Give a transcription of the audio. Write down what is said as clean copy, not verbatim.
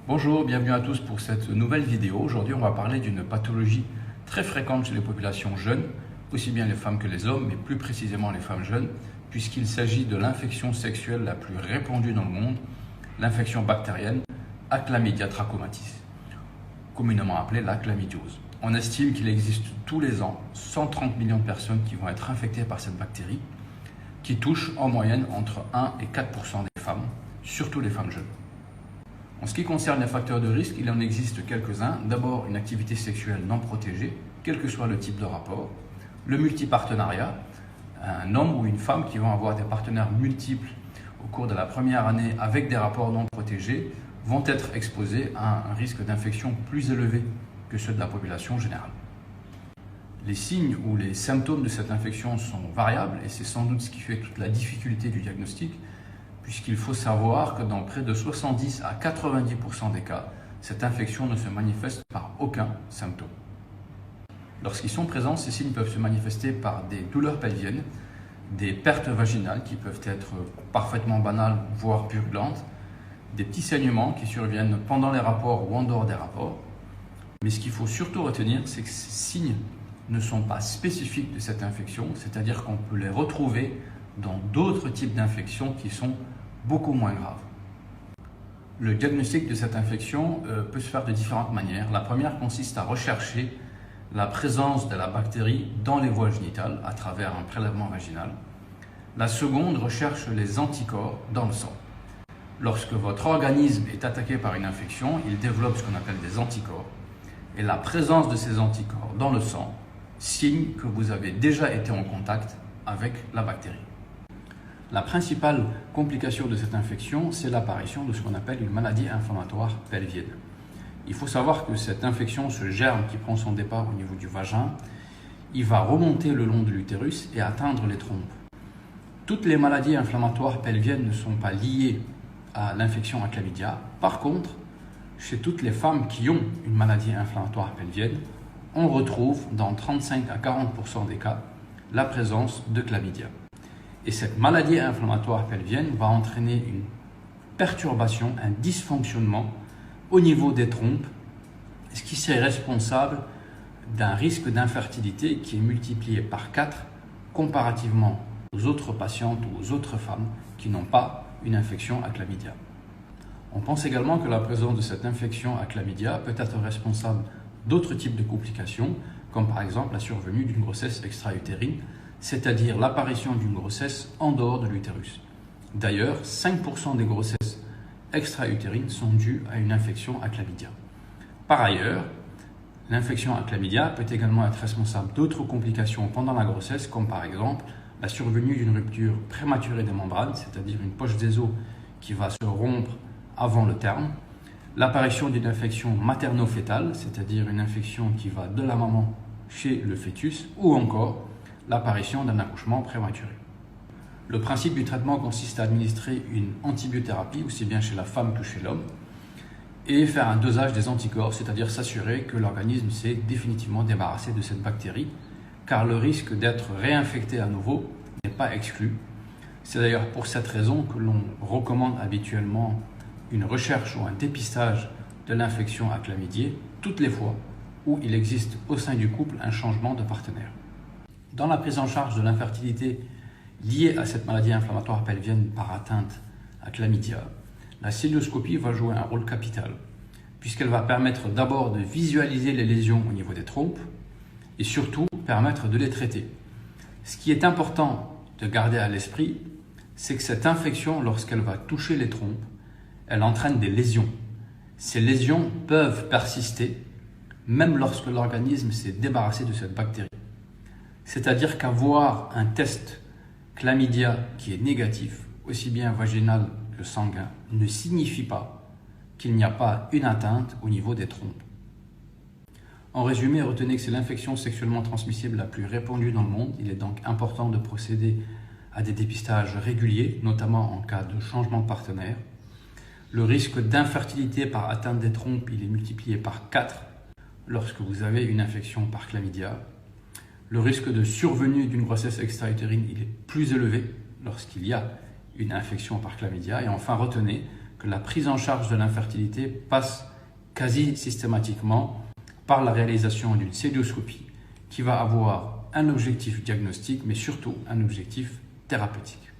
Bonjour, bienvenue à tous pour cette nouvelle vidéo. Aujourd'hui, on va parler d'une pathologie très fréquente chez les populations jeunes, aussi bien les femmes que les hommes, mais plus précisément les femmes jeunes, puisqu'il s'agit de l'infection sexuelle la plus répandue dans le monde, l'infection bactérienne Chlamydia trachomatis, communément appelée la chlamydiose. On estime qu'il existe tous les ans 130 millions de personnes qui vont être infectées par cette bactérie, qui touche en moyenne entre 1 et 4% des femmes, surtout les femmes jeunes. En ce qui concerne les facteurs de risque, il en existe quelques-uns. D'abord, une activité sexuelle non protégée, quel que soit le type de rapport. Le multipartenariat, un homme ou une femme qui vont avoir des partenaires multiples au cours de la première année avec des rapports non protégés vont être exposés à un risque d'infection plus élevé que ceux de la population générale. Les signes ou les symptômes de cette infection sont variables et c'est sans doute ce qui fait toute la difficulté du diagnostic, puisqu'il faut savoir que dans près de 70 à 90% des cas, cette infection ne se manifeste par aucun symptôme. Lorsqu'ils sont présents, ces signes peuvent se manifester par des douleurs pelviennes, des pertes vaginales qui peuvent être parfaitement banales, voire purulentes, des petits saignements qui surviennent pendant les rapports ou en dehors des rapports. Mais ce qu'il faut surtout retenir, c'est que ces signes ne sont pas spécifiques de cette infection, c'est-à-dire qu'on peut les retrouver dans d'autres types d'infections qui sont beaucoup moins graves. Le diagnostic de cette infection peut se faire de différentes manières. La première consiste à rechercher la présence de la bactérie dans les voies génitales à travers un prélèvement vaginal. La seconde recherche les anticorps dans le sang. Lorsque votre organisme est attaqué par une infection, il développe ce qu'on appelle des anticorps. Et la présence de ces anticorps dans le sang signe que vous avez déjà été en contact avec la bactérie. La principale complication de cette infection, c'est l'apparition de ce qu'on appelle une maladie inflammatoire pelvienne. Il faut savoir que cette infection, ce germe qui prend son départ au niveau du vagin, il va remonter le long de l'utérus et atteindre les trompes. Toutes les maladies inflammatoires pelviennes ne sont pas liées à l'infection à chlamydia. Par contre, chez toutes les femmes qui ont une maladie inflammatoire pelvienne, on retrouve dans 35 à 40% des cas la présence de chlamydia. Et cette maladie inflammatoire pelvienne va entraîner une perturbation, un dysfonctionnement au niveau des trompes, ce qui serait responsable d'un risque d'infertilité qui est multiplié par 4 comparativement aux autres patientes ou aux autres femmes qui n'ont pas une infection à chlamydia. On pense également que la présence de cette infection à chlamydia peut être responsable d'autres types de complications, comme par exemple la survenue d'une grossesse extra-utérine, c'est-à-dire l'apparition d'une grossesse en dehors de l'utérus. D'ailleurs, 5% des grossesses extra-utérines sont dues à une infection à chlamydia. Par ailleurs, l'infection à chlamydia peut également être responsable d'autres complications pendant la grossesse, comme par exemple la survenue d'une rupture prématurée des membranes, c'est-à-dire une poche des os qui va se rompre avant le terme, l'apparition d'une infection materno-fétale, c'est-à-dire une infection qui va de la maman chez le fœtus, ou encore l'apparition d'un accouchement prématuré. Le principe du traitement consiste à administrer une antibiothérapie, aussi bien chez la femme que chez l'homme, et faire un dosage des anticorps, c'est-à-dire s'assurer que l'organisme s'est définitivement débarrassé de cette bactérie, car le risque d'être réinfecté à nouveau n'est pas exclu. C'est d'ailleurs pour cette raison que l'on recommande habituellement une recherche ou un dépistage de l'infection à chlamydia toutes les fois où il existe au sein du couple un changement de partenaire. Dans la prise en charge de l'infertilité liée à cette maladie inflammatoire pelvienne par atteinte à chlamydia, la célioscopie va jouer un rôle capital, puisqu'elle va permettre d'abord de visualiser les lésions au niveau des trompes et surtout permettre de les traiter. Ce qui est important de garder à l'esprit, c'est que cette infection, lorsqu'elle va toucher les trompes, elle entraîne des lésions. Ces lésions peuvent persister même lorsque l'organisme s'est débarrassé de cette bactérie. C'est-à-dire qu'avoir un test chlamydia qui est négatif, aussi bien vaginal que sanguin, ne signifie pas qu'il n'y a pas une atteinte au niveau des trompes. En résumé, retenez que c'est l'infection sexuellement transmissible la plus répandue dans le monde. Il est donc important de procéder à des dépistages réguliers, notamment en cas de changement de partenaire. Le risque d'infertilité par atteinte des trompes, il est multiplié par 4 lorsque vous avez une infection par chlamydia. Le risque de survenue d'une grossesse extra-utérine, il est plus élevé lorsqu'il y a une infection par chlamydia. Et enfin, retenez que la prise en charge de l'infertilité passe quasi systématiquement par la réalisation d'une célioscopie qui va avoir un objectif diagnostique mais surtout un objectif thérapeutique.